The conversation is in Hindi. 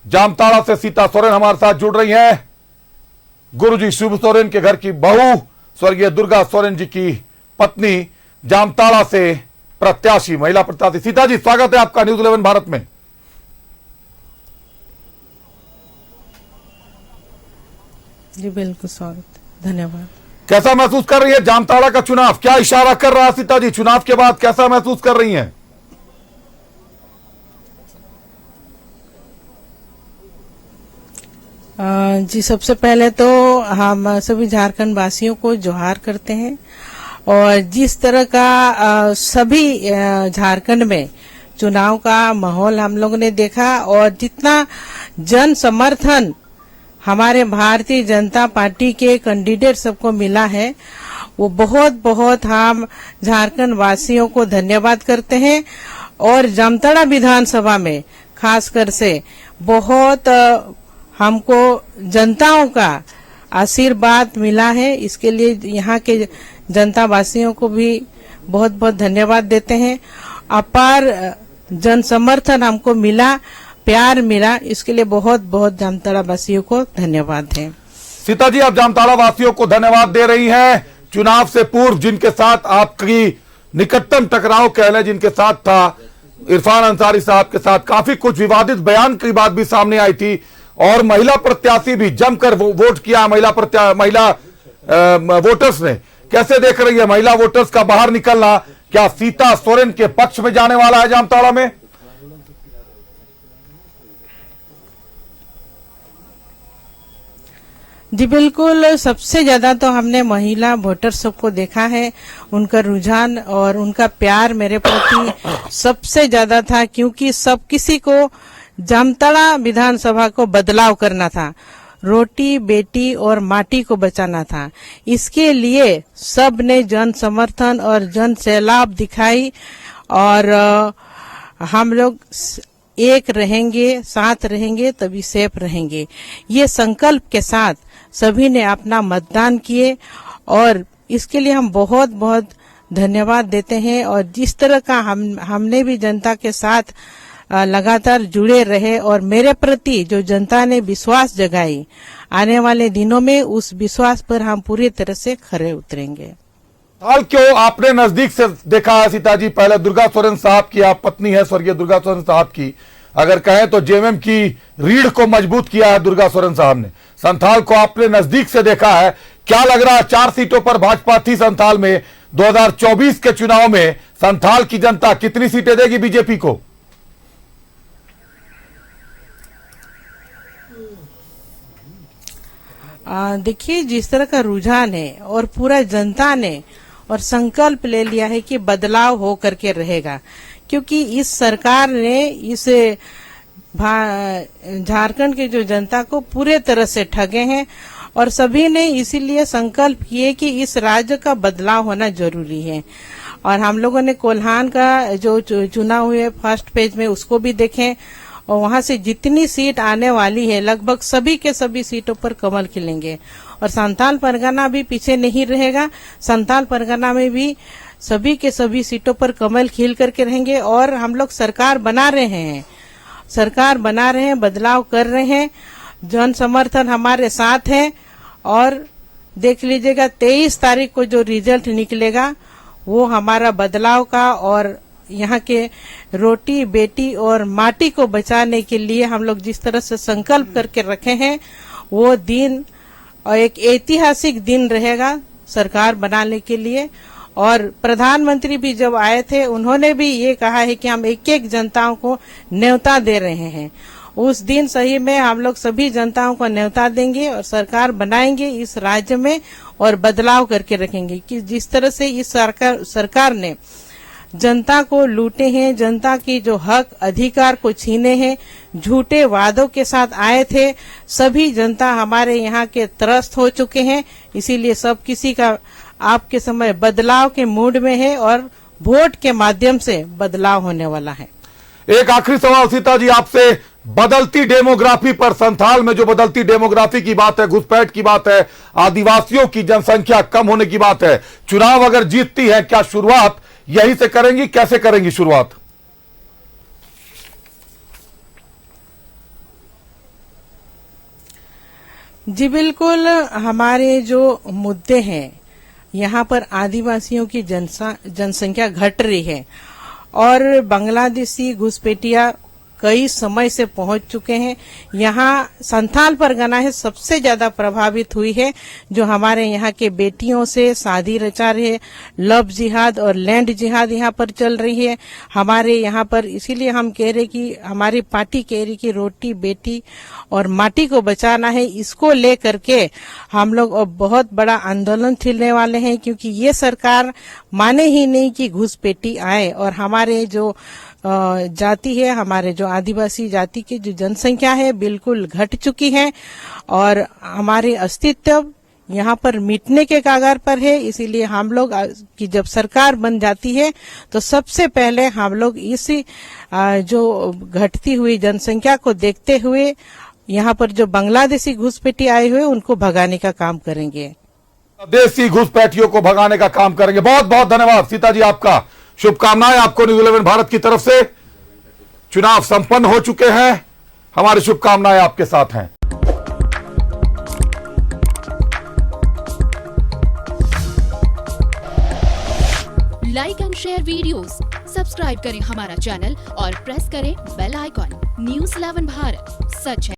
जामताड़ा से सीता सोरेन हमारे साथ जुड़ रही हैं। गुरुजी शिबू सोरेन के घर की बहू, स्वर्गीय दुर्गा सोरेन जी की पत्नी, जामताड़ा से प्रत्याशी, महिला प्रत्याशी। सीता जी, स्वागत है आपका न्यूज़ 11 भारत में। जी बिल्कुल स्वागत, धन्यवाद। कैसा महसूस कर रही है जामताड़ा का चुनाव? क्या इशारा कर रहा है सीता जी चुनाव के बाद? कैसा महसूस कर रही हैं? जी सबसे पहले तो हम सभी झारखंड वासियों को जोहार करते हैं। और जिस तरह का सभी झारखंड में चुनाव का माहौल हम लोगों ने देखा और जितना जन समर्थन हमारे भारतीय जनता पार्टी के कैंडिडेट सबको मिला है, वो बहुत बहुत हम झारखंड वासियों को धन्यवाद करते हैं। और जामताड़ा विधानसभा में खासकर से बहुत हमको जनताओं का आशीर्वाद मिला है, इसके लिए यहाँ के जनता वासियों को भी बहुत बहुत धन्यवाद देते हैं। अपार जन समर्थन हमको मिला, प्यार मिला, इसके लिए बहुत बहुत जामताड़ा वासियों को धन्यवाद है। सीता जी, आप जामताड़ा वासियों को धन्यवाद दे रही हैं। चुनाव से पूर्व जिनके साथ आपकी निकटतम टकराव कह लें, जिनके साथ था इरफान अंसारी साहब के साथ, काफी कुछ विवादित बयान की बात भी सामने आई थी और महिला प्रत्याशी भी जमकर वोट किया। महिला वोटर्स ने कैसे देख रही है महिला वोटर्स का बाहर निकलना? क्या सीता सोरेन के पक्ष में जाने वाला है जामताड़ा में? जी बिल्कुल, सबसे ज्यादा तो हमने महिला वोटर सबको देखा है, उनका रुझान और उनका प्यार मेरे प्रति सबसे ज्यादा था, क्योंकि सब किसी को जामताड़ा विधानसभा को बदलाव करना था, रोटी बेटी और माटी को बचाना था। इसके लिए सब ने जन समर्थन और जन सैलाब दिखाई और हम लोग एक रहेंगे, साथ रहेंगे तभी सेफ रहेंगे, ये संकल्प के साथ सभी ने अपना मतदान किए और इसके लिए हम बहुत बहुत धन्यवाद देते हैं। और जिस तरह का हमने भी जनता के साथ लगातार जुड़े रहे और मेरे प्रति जो जनता ने विश्वास जगाई, आने वाले दिनों में उस विश्वास पर हम पूरी तरह से खरे उतरेंगे। हाल क्यों आपने नजदीक से देखा है सीता जी? पहले दुर्गा सोरेन साहब की आप पत्नी है, स्वर्गीय दुर्गा सोरेन साहब की, अगर कहें तो जेएमएम की रीढ़ को मजबूत किया है दुर्गा सोरेन साहब ने। संथाल को आपने नजदीक से देखा है, क्या लग रहा है 4 सीटों पर भाजपा थी संथाल में? 2024 के चुनाव में संथाल की जनता कितनी सीटें देगी बीजेपी को? देखिए, जिस तरह का रुझान है और पूरा जनता ने और संकल्प ले लिया है कि बदलाव हो करके रहेगा, क्योंकि इस सरकार ने इस झारखंड के जो जनता को पूरे तरह से ठगे हैं और सभी ने इसीलिए संकल्प किए कि इस राज्य का बदलाव होना जरूरी है। और हम लोगों ने कोल्हान का जो चुनाव हुए फर्स्ट पेज में उसको भी देखें और वहां से जितनी सीट आने वाली है लगभग सभी के सभी सीटों पर कमल खिलेंगे और संथाल परगना भी पीछे नहीं रहेगा। संथाल परगना में भी सभी के सभी सीटों पर कमल खिल करके रहेंगे और हम लोग सरकार बना रहे हैं, बदलाव कर रहे हैं, जन समर्थन हमारे साथ है। और देख लीजिएगा 23 तारीख को जो रिजल्ट निकलेगा वो हमारा बदलाव का और यहाँ के रोटी बेटी और माटी को बचाने के लिए हम लोग जिस तरह से संकल्प करके रखे हैं, वो दिन और एक ऐतिहासिक दिन रहेगा सरकार बनाने के लिए। और प्रधानमंत्री भी जब आए थे उन्होंने भी ये कहा है कि हम एक एक जनताओं को न्योता दे रहे हैं। उस दिन सही में हम लोग सभी जनताओं को न्योता देंगे और सरकार बनाएंगे इस राज्य में और बदलाव करके रखेंगे। कि जिस तरह से इस सरकार ने जनता को लूटे हैं, जनता की जो हक अधिकार को छीने हैं, झूठे वादों के साथ आए थे, सभी जनता हमारे यहाँ के त्रस्त हो चुके हैं। इसीलिए सब किसी का आपके समय बदलाव के मूड में है और वोट के माध्यम से बदलाव होने वाला है। एक आखिरी सवाल सीता जी आपसे, बदलती डेमोग्राफी पर, संथाल में जो बदलती डेमोग्राफी की बात है, घुसपैठ की बात है, आदिवासियों की जनसंख्या कम होने की बात है, चुनाव अगर जीतती है क्या शुरुआत यही से करेंगी? कैसे करेंगी शुरुआत? जी बिल्कुल, हमारे जो मुद्दे हैं यहाँ पर आदिवासियों की जनसंख्या घट रही है और बांग्लादेशी घुसपैठिया कई समय से पहुंच चुके हैं। यहाँ संथाल परगना है सबसे ज्यादा प्रभावित हुई है, जो हमारे यहाँ के बेटियों से शादी रचा रहे है। लव जिहाद और लैंड जिहाद यहाँ पर चल रही है हमारे यहाँ पर। इसीलिए हम कह रहे कि हमारी पार्टी कह रही कि रोटी बेटी और माटी को बचाना है। इसको लेकर के हम लोग अब बहुत बड़ा आंदोलन छेड़ने वाले हैं, क्योंकि ये सरकार माने ही नहीं कि घुसपैठी आए और हमारे जो जाति है, हमारे जो आदिवासी जाति की जो जनसंख्या है बिल्कुल घट चुकी है और हमारे अस्तित्व यहाँ पर मिटने के कागार पर है। इसीलिए हम लोग की जब सरकार बन जाती है तो सबसे पहले हम लोग इस जो घटती हुई जनसंख्या को देखते हुए यहाँ पर जो बांग्लादेशी घुसपैठी आए हुए उनको भगाने का काम करेंगे। देसी घुसपैठियों को भगाने का काम करेंगे। बहुत बहुत धन्यवाद सीता जी, आपका शुभकामनाएं आपको न्यूज़ 11 भारत की तरफ से। चुनाव संपन्न हो चुके हैं, हमारी शुभकामनाएं आपके साथ हैं। Like and share videos, subscribe करें हमारा चैनल और प्रेस करें बेल आइकॉन। न्यूज़ 11 भारत, सच है।